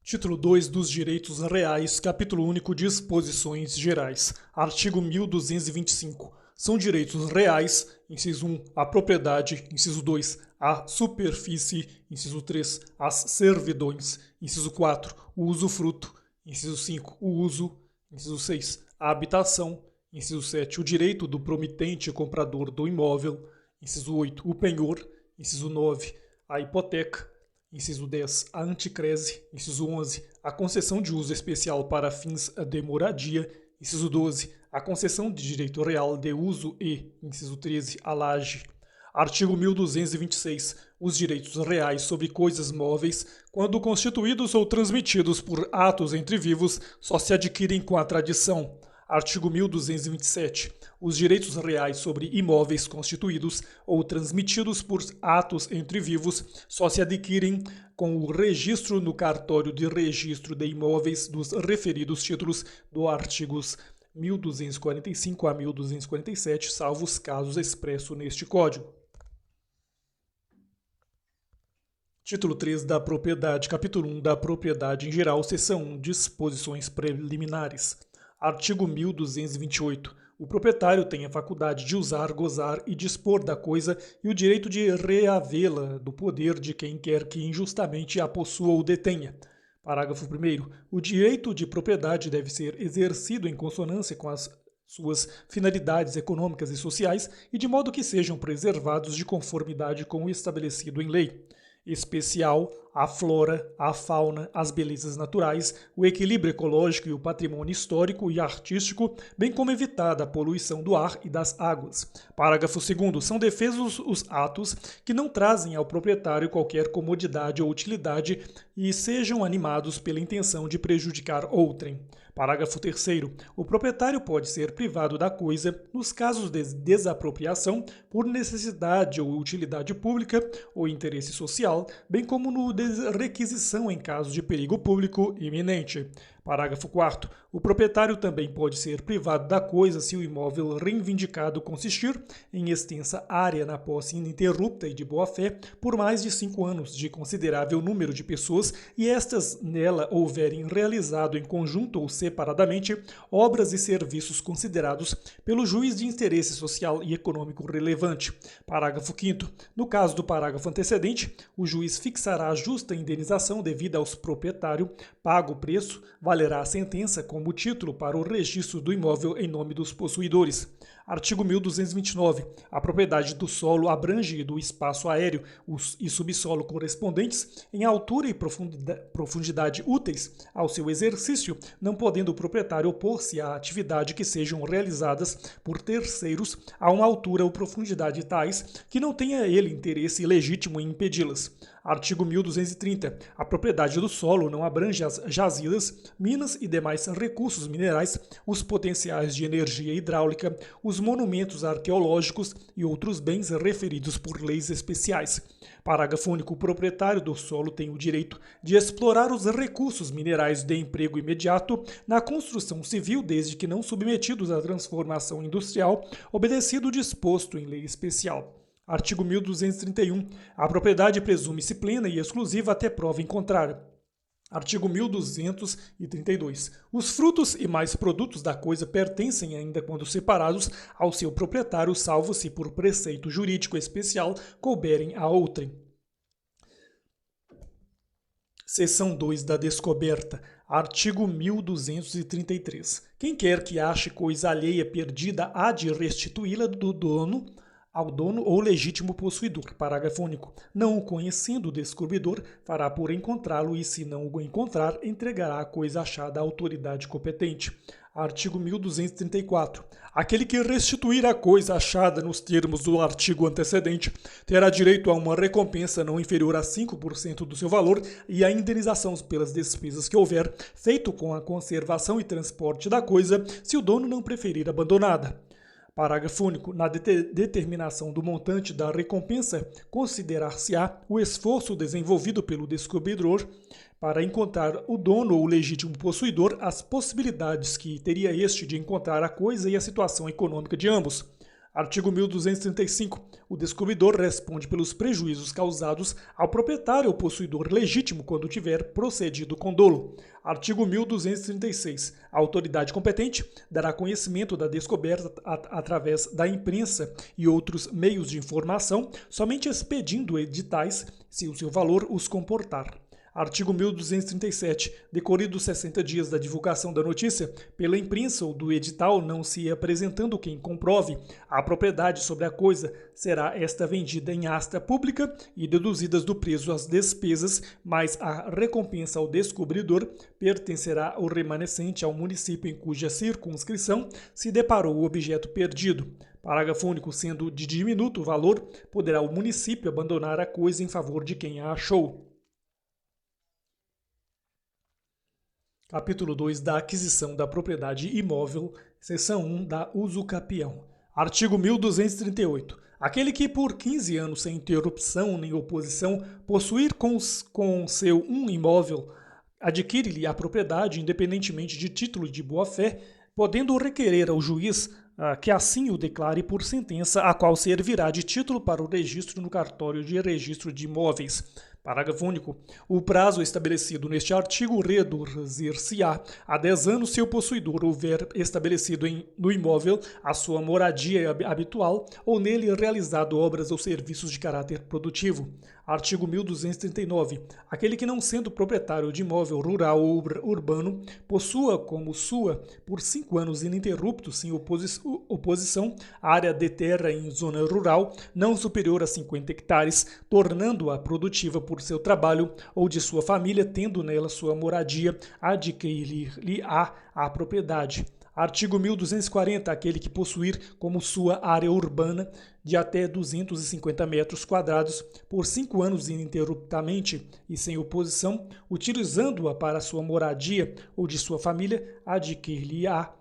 Título 2 dos Direitos Reais, Capítulo único, Disposições Gerais. Artigo 1225. São direitos reais, inciso 1, a propriedade, inciso 2, a superfície, inciso 3, as servidões, inciso 4, o usufruto, inciso 5, o uso, inciso 6, a habitação, inciso 7, o direito do promitente comprador do imóvel, inciso 8, o penhor, inciso 9, a hipoteca, inciso 10, a anticrese, inciso 11, a concessão de uso especial para fins de moradia, inciso 12, a concessão de direito real de uso e, inciso 13, a laje. Artigo 1226. Os direitos reais sobre coisas móveis, quando constituídos ou transmitidos por atos entre vivos, só se adquirem com a tradição. Artigo 1227. Os direitos reais sobre imóveis constituídos ou transmitidos por atos entre vivos só se adquirem com o registro no cartório de registro de imóveis dos referidos títulos do artigos 1245 a 1247, salvo os casos expressos neste Código. Título 3 da Propriedade, Capítulo 1 da Propriedade em geral, Seção 1, Disposições Preliminares. Artigo 1228. O proprietário tem a faculdade de usar, gozar e dispor da coisa e o direito de reavê-la do poder de quem quer que injustamente a possua ou detenha. Parágrafo 1º. O direito de propriedade deve ser exercido em consonância com as suas finalidades econômicas e sociais e de modo que sejam preservados de conformidade com o estabelecido em lei. Especial a flora, a fauna, as belezas naturais, o equilíbrio ecológico e o patrimônio histórico e artístico, bem como evitada a poluição do ar e das águas. Parágrafo 2º. São defesos os atos que não trazem ao proprietário qualquer comodidade ou utilidade e sejam animados pela intenção de prejudicar outrem. Parágrafo 3º. O proprietário pode ser privado da coisa nos casos de desapropriação por necessidade ou utilidade pública ou interesse social, bem como no de requisição em caso de perigo público iminente. Parágrafo 4º. O proprietário também pode ser privado da coisa se o imóvel reivindicado consistir em extensa área na posse ininterrupta e de boa-fé por mais de 5 anos de considerável número de pessoas e estas nela houverem realizado em conjunto ou separadamente obras e serviços considerados pelo juiz de interesse social e econômico relevante. Parágrafo 5º. No caso do parágrafo antecedente, o juiz fixará a justa indenização devida aos proprietários, pago o preço, valerá a sentença como título para o registro do imóvel em nome dos possuidores. Artigo 1229. A propriedade do solo abrange do espaço aéreo e subsolo correspondentes em altura e profundidade úteis ao seu exercício, não podendo o proprietário opor-se à atividade que sejam realizadas por terceiros a uma altura ou profundidade tais que não tenha ele interesse legítimo em impedi-las. Artigo 1230. A propriedade do solo não abrange as jazidas, minas e demais recursos minerais, os potenciais de energia hidráulica, os monumentos arqueológicos e outros bens referidos por leis especiais. Parágrafo único. O proprietário do solo tem o direito de explorar os recursos minerais de emprego imediato na construção civil, desde que não submetidos à transformação industrial, obedecido o disposto em lei especial. Artigo 1231. A propriedade presume-se plena e exclusiva até prova em contrário. Artigo 1232. Os frutos e mais produtos da coisa pertencem, ainda quando separados, ao seu proprietário, salvo se por preceito jurídico especial couberem a outrem. Seção 2 da descoberta. Artigo 1233. Quem quer que ache coisa alheia perdida há de restituí-la ao dono ou legítimo possuidor. Parágrafo único. Não o conhecendo o descobridor, fará por encontrá-lo e, se não o encontrar, entregará a coisa achada à autoridade competente. Artigo 1234. Aquele que restituir a coisa achada nos termos do artigo antecedente terá direito a uma recompensa não inferior a 5% do seu valor e a indenização pelas despesas que houver feito com a conservação e transporte da coisa, se o dono não preferir abandonada. Parágrafo único. Na determinação do montante da recompensa, considerar-se-á o esforço desenvolvido pelo descobridor para encontrar o dono ou legítimo possuidor, as possibilidades que teria este de encontrar a coisa e a situação econômica de ambos. Artigo 1235. O descobridor responde pelos prejuízos causados ao proprietário ou possuidor legítimo quando tiver procedido com dolo. Artigo 1236. A autoridade competente dará conhecimento da descoberta através da imprensa e outros meios de informação, somente expedindo editais se o seu valor os comportar. Artigo 1237. Decorridos 60 dias da divulgação da notícia, pela imprensa ou do edital, não se apresentando quem comprove a propriedade sobre a coisa, será esta vendida em asta pública e deduzidas do preço as despesas, mas a recompensa ao descobridor pertencerá o remanescente ao município em cuja circunscrição se deparou o objeto perdido. Parágrafo único. Sendo de diminuto valor, poderá o município abandonar a coisa em favor de quem a achou. Capítulo 2 da aquisição da propriedade imóvel, seção 1 da usucapião. Artigo 1238. Aquele que por 15 anos sem interrupção nem oposição possuir com seu um imóvel, adquire-lhe a propriedade independentemente de título de boa-fé, podendo requerer ao juiz que assim o declare por sentença, a qual servirá de título para o registro no cartório de registro de imóveis. Parágrafo único. O prazo estabelecido neste artigo reduzir-se-á a 10 anos se o possuidor houver estabelecido no imóvel a sua moradia habitual ou nele realizado obras ou serviços de caráter produtivo. Artigo 1239. Aquele que não sendo proprietário de imóvel rural ou urbano, possua como sua, por 5 anos ininterruptos, sem oposição, área de terra em zona rural, não superior a 50 hectares, tornando-a produtiva por seu trabalho ou de sua família, tendo nela sua moradia, adquirir-lhe-á a propriedade. Artigo 1240. Aquele que possuir como sua área urbana de até 250 metros quadrados por 5 anos ininterruptamente e sem oposição, utilizando-a para sua moradia ou de sua família, adquirir-lhe-á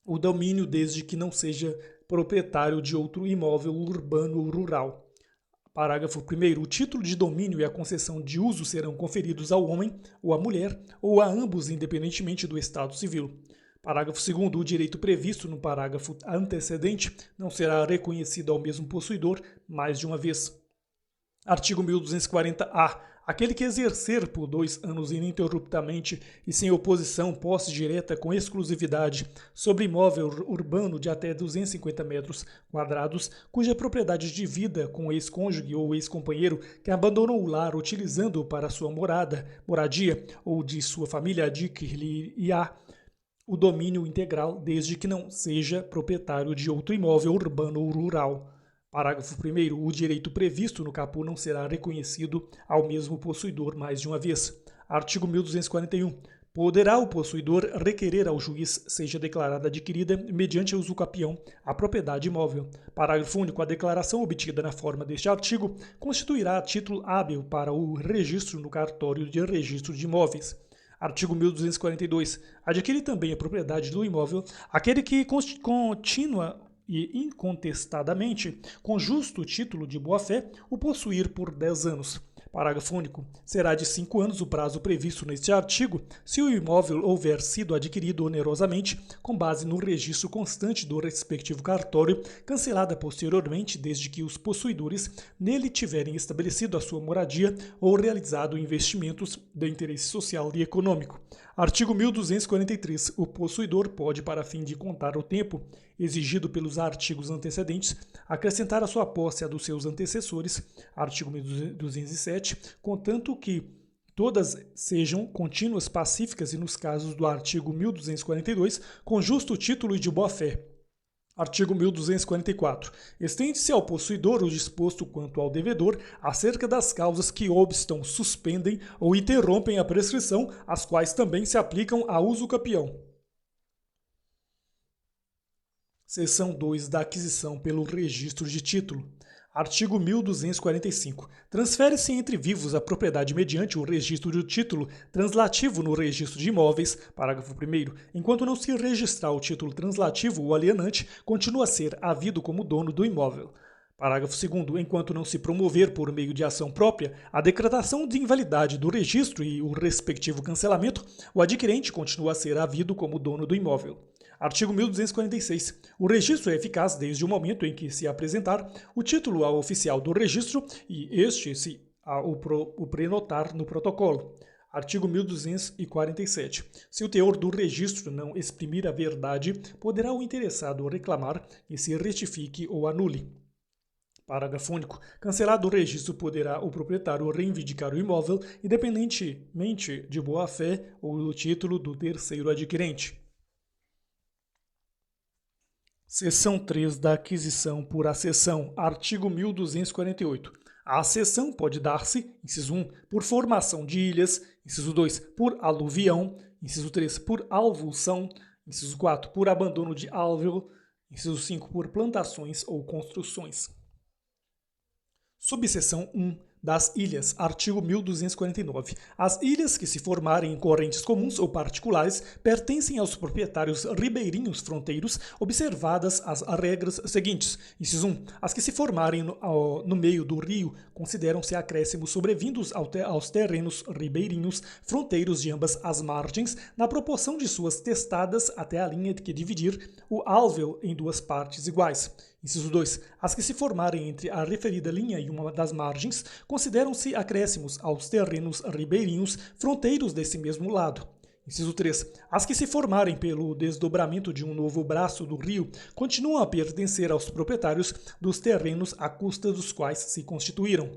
o domínio desde que não seja proprietário de outro imóvel urbano ou rural. Parágrafo 1º. O título de domínio e a concessão de uso serão conferidos ao homem ou à mulher ou a ambos independentemente do estado civil. Parágrafo 2º. O direito previsto no parágrafo antecedente não será reconhecido ao mesmo possuidor mais de uma vez. Artigo 1240-A. Aquele que exercer por 2 anos ininterruptamente e sem oposição posse direta com exclusividade sobre imóvel urbano de até 250 metros quadrados, cuja propriedade divida com ex-cônjuge ou ex-companheiro que abandonou o lar utilizando-o para sua moradia ou de sua família, adquirir-lhe-á o domínio integral, desde que não seja proprietário de outro imóvel urbano ou rural. Parágrafo 1º. O direito previsto no caput não será reconhecido ao mesmo possuidor mais de uma vez. Artigo 1241. Poderá o possuidor requerer ao juiz seja declarada adquirida mediante usucapião a propriedade imóvel. Parágrafo único. A declaração obtida na forma deste artigo constituirá título hábil para o registro no cartório de registro de imóveis. Artigo 1242. Adquire também a propriedade do imóvel aquele que continua e incontestadamente, com justo título de boa-fé, o possuir por 10 anos. Parágrafo único. Será de 5 anos o prazo previsto neste artigo se o imóvel houver sido adquirido onerosamente, com base no registro constante do respectivo cartório, cancelada posteriormente desde que os possuidores nele tiverem estabelecido a sua moradia ou realizado investimentos de interesse social e econômico. Artigo 1243. O possuidor pode, para fim de contar o tempo exigido pelos artigos antecedentes, acrescentar a sua posse a dos seus antecessores, artigo 1207, contanto que todas sejam contínuas pacíficas e, nos casos do artigo 1242, com justo título e de boa-fé. Artigo 1244. Estende-se ao possuidor o disposto quanto ao devedor acerca das causas que obstam, suspendem ou interrompem a prescrição, as quais também se aplicam a usucapião. Seção 2 da aquisição pelo registro de título. Artigo 1245. Transfere-se entre vivos a propriedade mediante o registro do título translativo no registro de imóveis, parágrafo 1º. Enquanto não se registrar o título translativo, o alienante continua a ser havido como dono do imóvel. Parágrafo 2º. Enquanto não se promover por meio de ação própria a decretação de invalidade do registro e o respectivo cancelamento, o adquirente continua a ser havido como dono do imóvel. Artigo 1246. O registro é eficaz desde o momento em que se apresentar o título ao oficial do registro e este o prenotar no protocolo. Artigo 1247. Se o teor do registro não exprimir a verdade, poderá o interessado reclamar que se retifique ou anule. Parágrafo único. Cancelado o registro, poderá o proprietário reivindicar o imóvel, independentemente de boa-fé ou do título do terceiro adquirente. Seção 3 da aquisição por acessão. Artigo 1248. A acessão pode dar-se, inciso 1, por formação de ilhas, inciso 2, por aluvião, inciso 3, por alvulsão, inciso 4, por abandono de alvéolo, inciso 5, por plantações ou construções. Subseção 1 das ilhas, artigo 1249. As ilhas que se formarem em correntes comuns ou particulares pertencem aos proprietários ribeirinhos fronteiros, observadas as regras seguintes. Inciso 1. As que se formarem no meio do rio consideram-se acréscimos sobrevindos aos terrenos ribeirinhos fronteiros de ambas as margens, na proporção de suas testadas até a linha que dividir o alvéolo em duas partes iguais. Inciso 2. As que se formarem entre a referida linha e uma das margens consideram-se acréscimos aos terrenos ribeirinhos fronteiros desse mesmo lado. Inciso 3. As que se formarem pelo desdobramento de um novo braço do rio continuam a pertencer aos proprietários dos terrenos à custa dos quais se constituíram.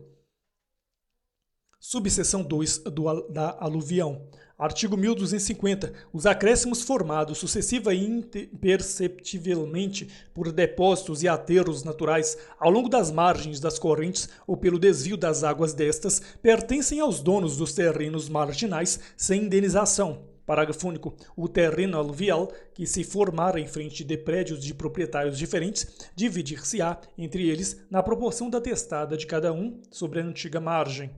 Subseção 2 da aluvião. Artigo 1250. Os acréscimos formados sucessiva e imperceptivelmente por depósitos e aterros naturais ao longo das margens das correntes ou pelo desvio das águas destas pertencem aos donos dos terrenos marginais sem indenização. Parágrafo único. O terreno aluvial que se formar em frente de prédios de proprietários diferentes dividir-se-á entre eles na proporção da testada de cada um sobre a antiga margem.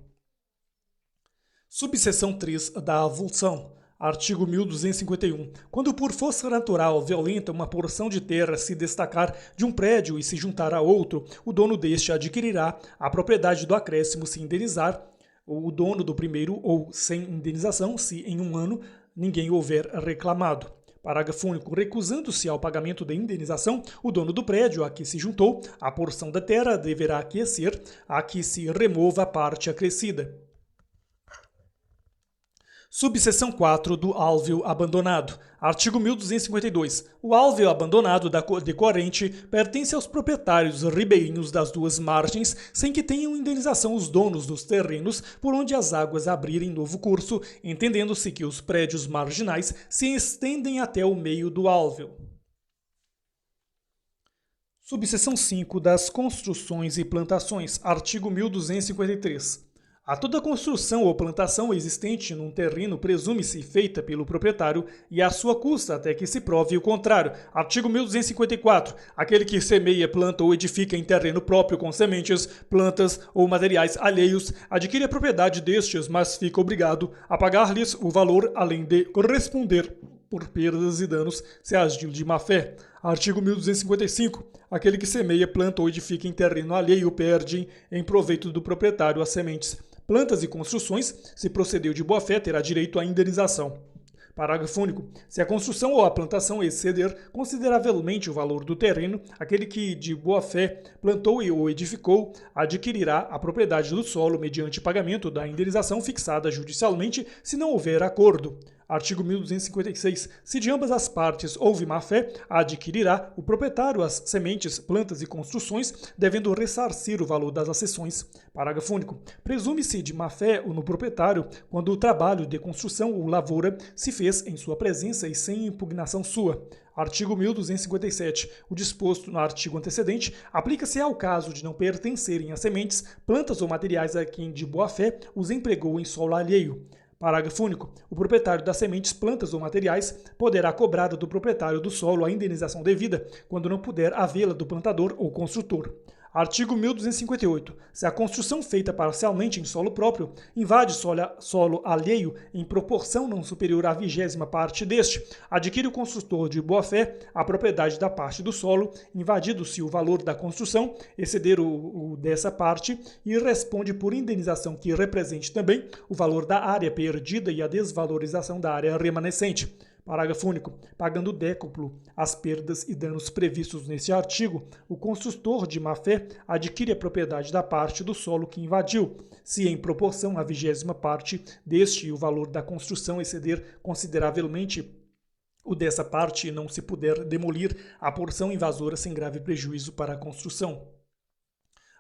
Subseção 3 da avulsão. Artigo 1251. Quando por força natural violenta uma porção de terra se destacar de um prédio e se juntar a outro, o dono deste adquirirá a propriedade do acréscimo se indenizar o dono do primeiro ou sem indenização se em um ano ninguém houver reclamado. Parágrafo único. Recusando-se ao pagamento da indenização, o dono do prédio a que se juntou a porção da terra deverá aquecer a que se remova a parte acrescida. Subseção 4 do alvéolo abandonado. Artigo 1252. O alvéolo abandonado de corrente pertence aos proprietários ribeirinhos das duas margens, sem que tenham indenização os donos dos terrenos por onde as águas abrirem novo curso, entendendo-se que os prédios marginais se estendem até o meio do alvéolo. Subseção 5 das construções e plantações. Artigo 1253. A toda construção ou plantação existente num terreno presume-se feita pelo proprietário e à sua custa até que se prove o contrário. Artigo 1254. Aquele que semeia, planta ou edifica em terreno próprio com sementes, plantas ou materiais alheios adquire a propriedade destes, mas fica obrigado a pagar-lhes o valor além de corresponder por perdas e danos se agiu de má-fé. Artigo 1255. Aquele que semeia, planta ou edifica em terreno alheio perde em proveito do proprietário as sementes, plantas e construções, se procedeu de boa-fé, terá direito à indenização. Parágrafo único. Se a construção ou a plantação exceder consideravelmente o valor do terreno, aquele que de boa-fé plantou ou edificou adquirirá a propriedade do solo mediante pagamento da indenização fixada judicialmente, se não houver acordo. Artigo 1256. Se de ambas as partes houve má-fé, adquirirá o proprietário as sementes, plantas e construções, devendo ressarcir o valor das acessões. Parágrafo único. Presume-se de má-fé no proprietário quando o trabalho de construção ou lavoura se fez em sua presença e sem impugnação sua. Artigo 1257. O disposto no artigo antecedente aplica-se ao caso de não pertencerem as sementes, plantas ou materiais a quem de boa-fé os empregou em solo alheio. Parágrafo único. O proprietário das sementes, plantas ou materiais poderá cobrar do proprietário do solo a indenização devida, quando não puder havê-la do plantador ou construtor. Artigo 1258. Se a construção feita parcialmente em solo próprio invade solo alheio em proporção não superior à 20ª parte deste, adquire o construtor de boa-fé a propriedade da parte do solo, invadido-se o valor da construção, exceder o dessa parte, e responde por indenização que represente também o valor da área perdida e a desvalorização da área remanescente. Parágrafo único. Pagando décuplo as perdas e danos previstos neste artigo, o construtor de má-fé adquire a propriedade da parte do solo que invadiu, se em proporção à 20ª parte deste o valor da construção exceder consideravelmente o dessa parte e não se puder demolir a porção invasora sem grave prejuízo para a construção.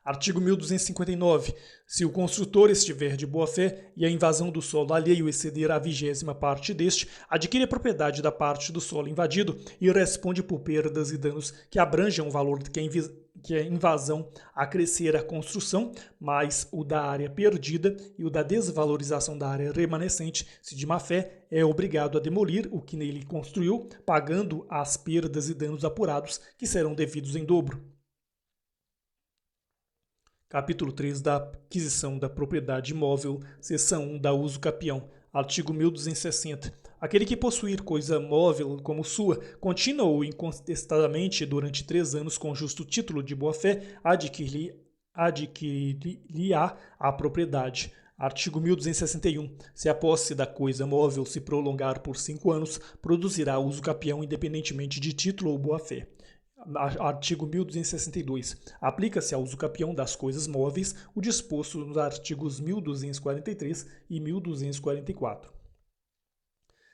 Artigo 1259. Se o construtor estiver de boa-fé e a invasão do solo alheio exceder a 20ª parte deste, adquire a propriedade da parte do solo invadido e responde por perdas e danos que abranjam o valor que a invasão acrescer à construção, mais o da área perdida e o da desvalorização da área remanescente, se de má-fé, é obrigado a demolir o que nele construiu, pagando as perdas e danos apurados, que serão devidos em dobro. Capítulo 3 da aquisição da propriedade imóvel, seção 1 da uso capião, artigo 1260. Aquele que possuir coisa móvel como sua, contínua ou incontestadamente durante 3 anos com justo título de boa-fé, adquirir-lhe-á a propriedade. Artigo 1261. Se a posse da coisa móvel se prolongar por 5 anos, produzirá uso capião independentemente de título ou boa-fé. Artigo 1262. Aplica-se ao uso capião das coisas móveis o disposto nos artigos 1243 e 1244.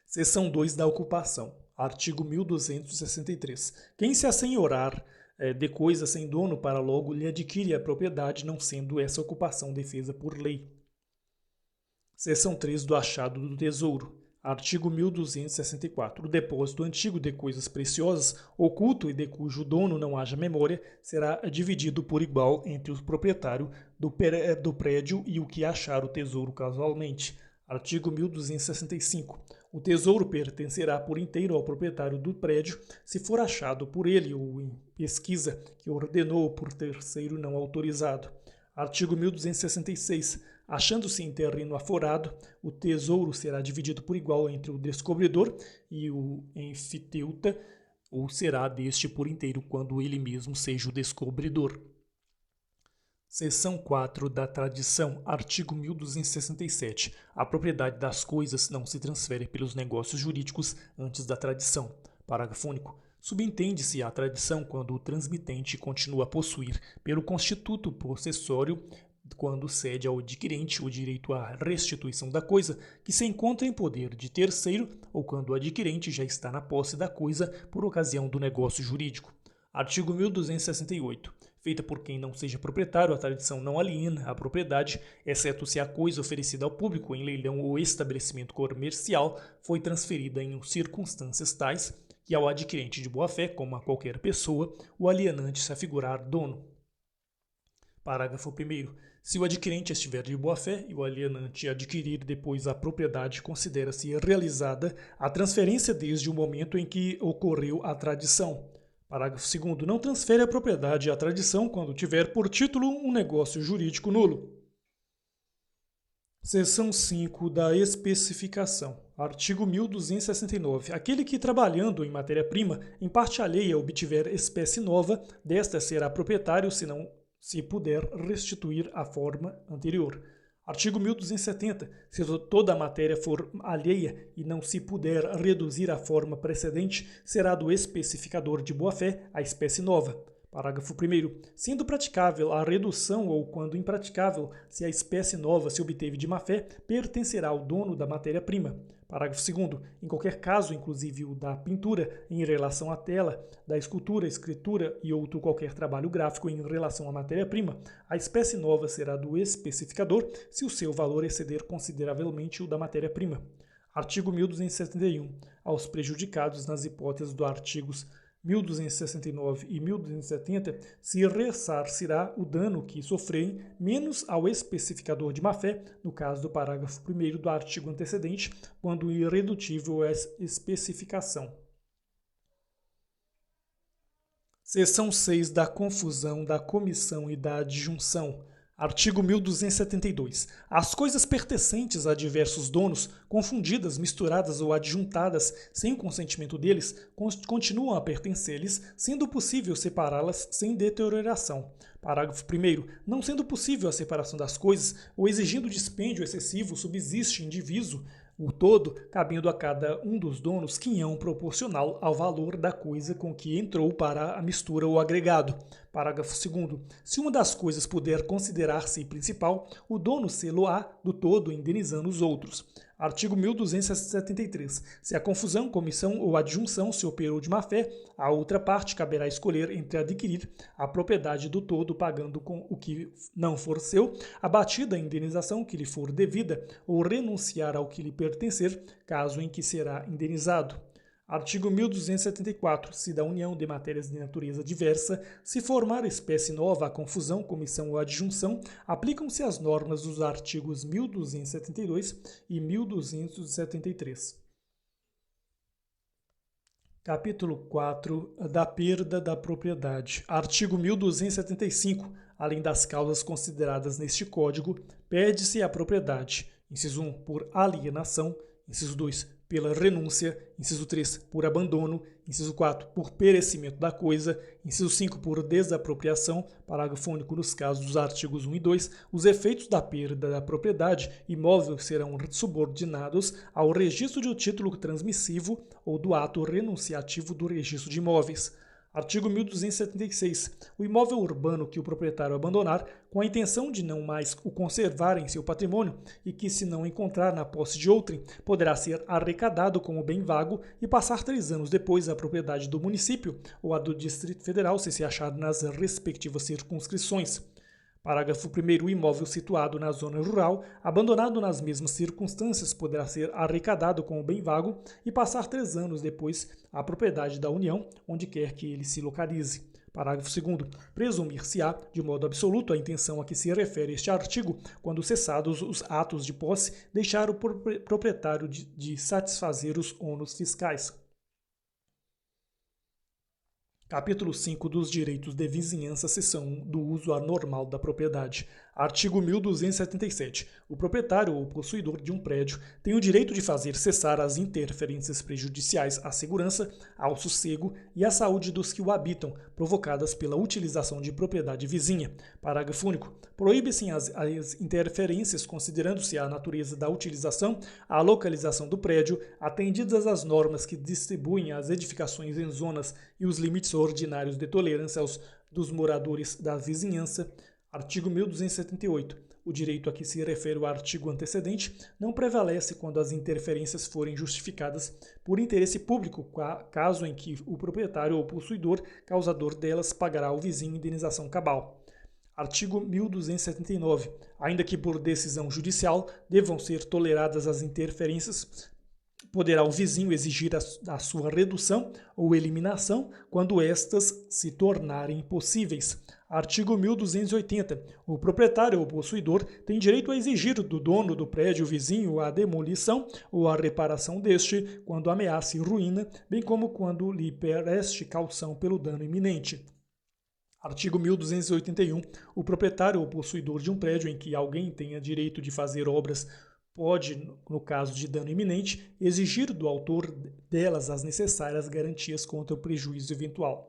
Seção 2 da ocupação. Artigo 1263. Quem se assenhorar de coisa sem dono para logo lhe adquire a propriedade, não sendo essa ocupação defesa por lei. Seção 3 do achado do tesouro. Artigo 1264. O depósito antigo de coisas preciosas, oculto e de cujo dono não haja memória, será dividido por igual entre o proprietário do prédio e o que achar o tesouro casualmente. Artigo 1265. O tesouro pertencerá por inteiro ao proprietário do prédio, se for achado por ele ou em pesquisa que ordenou por terceiro não autorizado. Artigo 1266. Achando-se em terreno aforado, o tesouro será dividido por igual entre o descobridor e o enfiteuta, ou será deste por inteiro quando ele mesmo seja o descobridor. Seção 4 da tradição, artigo 1267. A propriedade das coisas não se transfere pelos negócios jurídicos antes da tradição. Parágrafo único. Subentende-se a tradição quando o transmitente continua a possuir, pelo constituto possessório, quando cede ao adquirente o direito à restituição da coisa que se encontra em poder de terceiro ou quando o adquirente já está na posse da coisa por ocasião do negócio jurídico. Artigo 1268. Feita por quem não seja proprietário, a tradição não aliena a propriedade, exceto se a coisa oferecida ao público em leilão ou estabelecimento comercial foi transferida em circunstâncias tais que ao adquirente de boa-fé, como a qualquer pessoa, o alienante se afigurar dono. Parágrafo 1º. Se o adquirente estiver de boa-fé e o alienante adquirir depois a propriedade, considera-se realizada a transferência desde o momento em que ocorreu a tradição. Parágrafo 2º. Não transfere a propriedade à tradição quando tiver por título um negócio jurídico nulo. Seção 5 da especificação. Artigo 1269. Aquele que, trabalhando em matéria-prima, em parte alheia obtiver espécie nova, desta será proprietário, se puder restituir a forma anterior. Artigo 1270. Se toda a matéria for alheia e não se puder reduzir a forma precedente, será do especificador de boa-fé a espécie nova. Parágrafo 1º. Sendo praticável a redução ou, quando impraticável, se a espécie nova se obteve de má-fé, pertencerá ao dono da matéria-prima. Parágrafo 2º. Em qualquer caso, inclusive o da pintura, em relação à tela, da escultura, escritura e outro qualquer trabalho gráfico em relação à matéria-prima, a espécie nova será do especificador se o seu valor exceder consideravelmente o da matéria-prima. Artigo 1271. Aos prejudicados nas hipóteses dos artigos 1269 e 1270 se ressarcirá o dano que sofrerem, menos ao especificador de má-fé, no caso do parágrafo 1º do artigo antecedente, quando irredutível é especificação. Seção 6 da confusão, da comissão e da adjunção. Artigo 1272. As coisas pertencentes a diversos donos, confundidas, misturadas ou adjuntadas sem o consentimento deles, continuam a pertencer-lhes, sendo possível separá-las sem deterioração. Parágrafo 1º. Não sendo possível a separação das coisas, ou exigindo dispêndio excessivo, subsiste indiviso o todo cabendo a cada um dos donos quinhão proporcional ao valor da coisa com que entrou para a mistura ou agregado. Parágrafo 2º. Se uma das coisas puder considerar-se principal, o dono sê-lo-á do todo, indenizando os outros. Artigo 1273. Se a confusão, comissão ou adjunção se operou de má-fé, a outra parte caberá escolher entre adquirir a propriedade do todo pagando com o que não for seu, abatida a indenização que lhe for devida, ou renunciar ao que lhe pertencer, caso em que será indenizado. Artigo 1274. Se da união de matérias de natureza diversa se formar espécie nova a confusão, comissão ou adjunção, aplicam-se as normas dos artigos 1272 e 1273. Capítulo 4 da perda da propriedade. Artigo 1275. Além das causas consideradas neste Código, perde-se a propriedade. Inciso 1, por alienação. Inciso 2, pela renúncia. Inciso 3, por abandono. Inciso 4, por perecimento da coisa. Inciso 5, por desapropriação. Parágrafo único. Nos casos dos artigos 1 e 2, os efeitos da perda da propriedade imóvel serão subordinados ao registro de título transmissivo ou do ato renunciativo do registro de imóveis. Artigo 1276. O imóvel urbano que o proprietário abandonar, com a intenção de não mais o conservar em seu patrimônio e que, se não encontrar na posse de outrem, poderá ser arrecadado como bem vago e passar 3 anos depois à propriedade do município ou à do Distrito Federal, se achar nas respectivas circunscrições. Parágrafo 1º. O imóvel situado na zona rural, abandonado nas mesmas circunstâncias, poderá ser arrecadado como bem vago e passar 3 anos depois à propriedade da União, onde quer que ele se localize. Parágrafo 2º. Presumir-se-á, de modo absoluto, a intenção a que se refere este artigo, quando cessados os atos de posse, deixar o proprietário de satisfazer os ônus fiscais. Capítulo 5 dos direitos de vizinhança, seção 1, do uso anormal da propriedade. Artigo 1277. O proprietário ou possuidor de um prédio tem o direito de fazer cessar as interferências prejudiciais à segurança, ao sossego e à saúde dos que o habitam, provocadas pela utilização de propriedade vizinha. Parágrafo único. Proíbe-se as interferências considerando-se a natureza da utilização, a localização do prédio, atendidas as normas que distribuem as edificações em zonas e os limites ordinários de tolerância dos moradores da vizinhança. Artigo 1278. O direito a que se refere o artigo antecedente não prevalece quando as interferências forem justificadas por interesse público, caso em que o proprietário ou possuidor causador delas pagará ao vizinho indenização cabal. Artigo 1279. Ainda que por decisão judicial devam ser toleradas as interferências, poderá o vizinho exigir a sua redução ou eliminação quando estas se tornarem impossíveis. Artigo 1280. O proprietário ou possuidor tem direito a exigir do dono do prédio vizinho a demolição ou a reparação deste quando ameace ruína, bem como quando lhe preste caução pelo dano iminente. Artigo 1281. O proprietário ou possuidor de um prédio em que alguém tenha direito de fazer obras pode, no caso de dano iminente, exigir do autor delas as necessárias garantias contra o prejuízo eventual.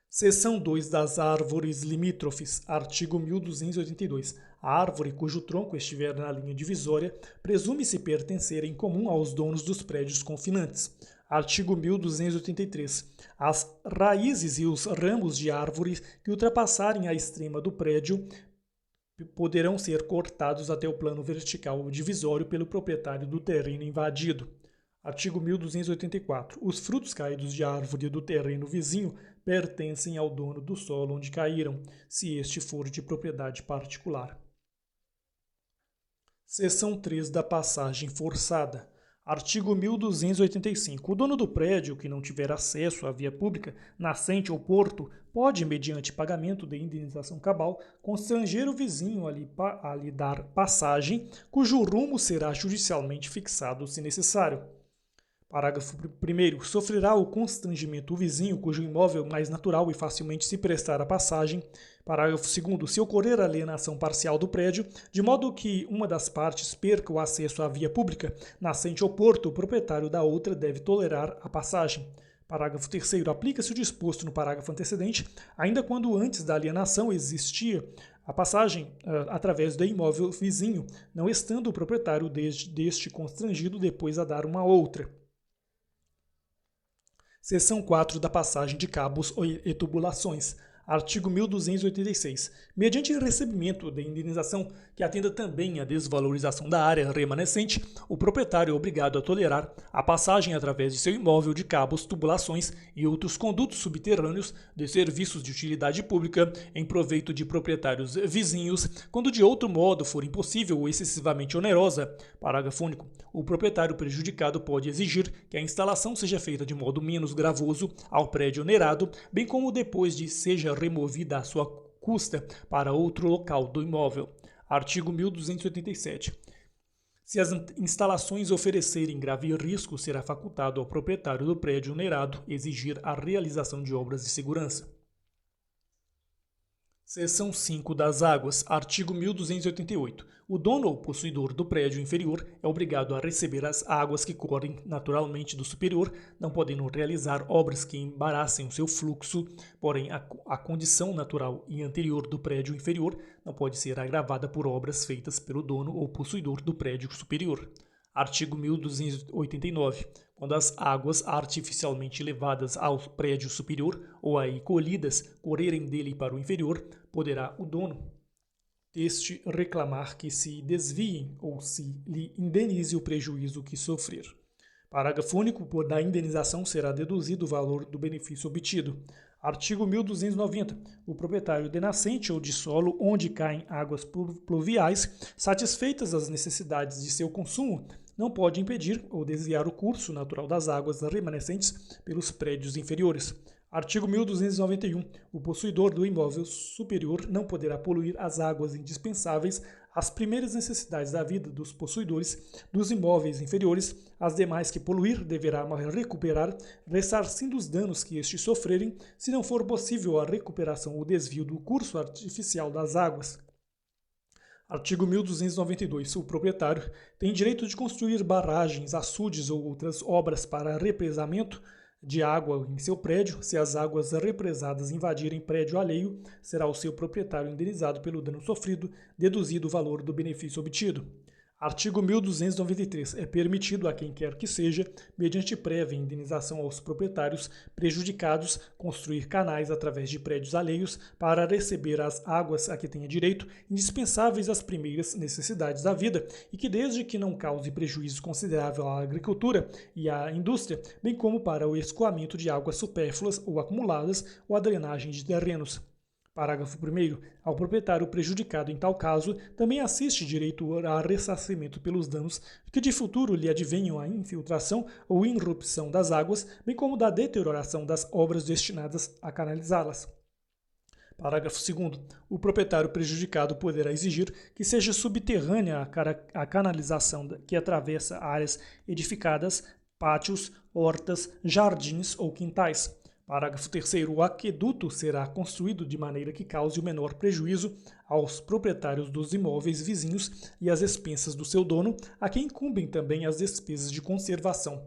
Seção 2 das árvores limítrofes. Artigo 1282. A árvore cujo tronco estiver na linha divisória presume-se pertencer em comum aos donos dos prédios confinantes. Artigo 1283. As raízes e os ramos de árvores que ultrapassarem a extrema do prédio poderão ser cortados até o plano vertical divisório pelo proprietário do terreno invadido. Artigo 1284. Os frutos caídos de árvore do terreno vizinho pertencem ao dono do solo onde caíram, se este for de propriedade particular. Seção 3 da passagem forçada. Artigo 1285. O dono do prédio que não tiver acesso à via pública, nascente ou porto, pode, mediante pagamento de indenização cabal, constranger o vizinho a lhe dar passagem, cujo rumo será judicialmente fixado, se necessário. Parágrafo 1º. Sofrerá o constrangimento o vizinho cujo imóvel mais natural e facilmente se prestar à passagem. Parágrafo 2º. Se ocorrer alienação parcial do prédio, de modo que uma das partes perca o acesso à via pública, nascente ou porto, o proprietário da outra deve tolerar a passagem. Parágrafo 3º. Aplica-se o disposto no parágrafo antecedente, ainda quando antes da alienação existia a passagem através do imóvel vizinho, não estando o proprietário deste constrangido depois a dar uma outra. Seção 4 da passagem de cabos e tubulações. Artigo 1286. Mediante recebimento de indenização que atenda também à desvalorização da área remanescente, o proprietário é obrigado a tolerar a passagem através de seu imóvel de cabos, tubulações e outros condutos subterrâneos de serviços de utilidade pública em proveito de proprietários vizinhos, quando de outro modo for impossível ou excessivamente onerosa. Parágrafo único. O proprietário prejudicado pode exigir que a instalação seja feita de modo menos gravoso ao prédio onerado, bem como depois de seja removida à sua custa para outro local do imóvel. Artigo 1287. Se as instalações oferecerem grave risco, será facultado ao proprietário do prédio onerado exigir a realização de obras de segurança. Seção 5 das águas. Artigo 1288. O dono ou possuidor do prédio inferior é obrigado a receber as águas que correm naturalmente do superior, não podendo realizar obras que embaraçem o seu fluxo, porém a condição natural e anterior do prédio inferior não pode ser agravada por obras feitas pelo dono ou possuidor do prédio superior. Artigo 1289. Quando as águas artificialmente levadas ao prédio superior ou aí colhidas correrem dele para o inferior, poderá o dono deste reclamar que se desviem ou se lhe indenize o prejuízo que sofrer. Parágrafo único. Da indenização será deduzido o valor do benefício obtido. Artigo 1290. O proprietário de nascente ou de solo onde caem águas pluviais, satisfeitas as necessidades de seu consumo, não pode impedir ou desviar o curso natural das águas remanescentes pelos prédios inferiores. Artigo 1291. O possuidor do imóvel superior não poderá poluir as águas indispensáveis às primeiras necessidades da vida dos possuidores dos imóveis inferiores. As demais que poluir deverá recuperar, ressarcindo os danos que estes sofrerem, se não for possível a recuperação ou desvio do curso artificial das águas. Artigo 1292. O proprietário tem direito de construir barragens, açudes ou outras obras para represamento de água em seu prédio. Se as águas represadas invadirem prédio alheio, será o seu proprietário indenizado pelo dano sofrido, deduzido o valor do benefício obtido. Artigo 1293. É permitido a quem quer que seja, mediante prévia indenização aos proprietários prejudicados, construir canais através de prédios alheios para receber as águas a que tenha direito, indispensáveis às primeiras necessidades da vida, e que desde que não cause prejuízo considerável à agricultura e à indústria, bem como para o escoamento de águas supérfluas ou acumuladas ou a drenagem de terrenos. Parágrafo 1º. Ao proprietário prejudicado em tal caso, também assiste direito a ressarcimento pelos danos que de futuro lhe advenham à infiltração ou irrupção das águas, bem como da deterioração das obras destinadas a canalizá-las. Parágrafo 2º. O proprietário prejudicado poderá exigir que seja subterrânea a canalização que atravessa áreas edificadas, pátios, hortas, jardins ou quintais. Parágrafo 3º. O aqueduto será construído de maneira que cause o menor prejuízo aos proprietários dos imóveis vizinhos e às expensas do seu dono, a quem incumbem também as despesas de conservação.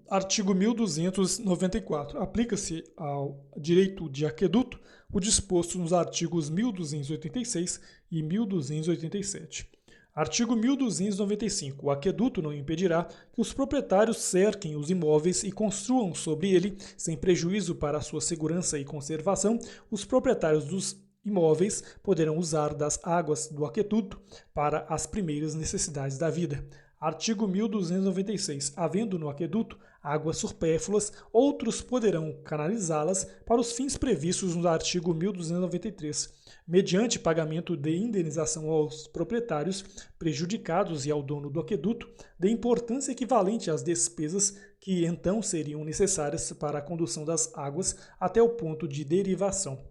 Artigo 1294. Aplica-se ao direito de aqueduto o disposto nos artigos 1286 e 1287. Artigo 1295. O aqueduto não impedirá que os proprietários cerquem os imóveis e construam sobre ele, sem prejuízo para a sua segurança e conservação. Os proprietários dos imóveis poderão usar das águas do aqueduto para as primeiras necessidades da vida. Artigo 1296. Havendo no aqueduto águas supérfluas, outros poderão canalizá-las para os fins previstos no artigo 1293. Mediante pagamento de indenização aos proprietários prejudicados e ao dono do aqueduto, de importância equivalente às despesas que então seriam necessárias para a condução das águas até o ponto de derivação.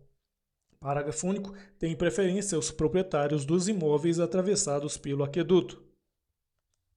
Parágrafo único. Tem preferência os proprietários dos imóveis atravessados pelo aqueduto.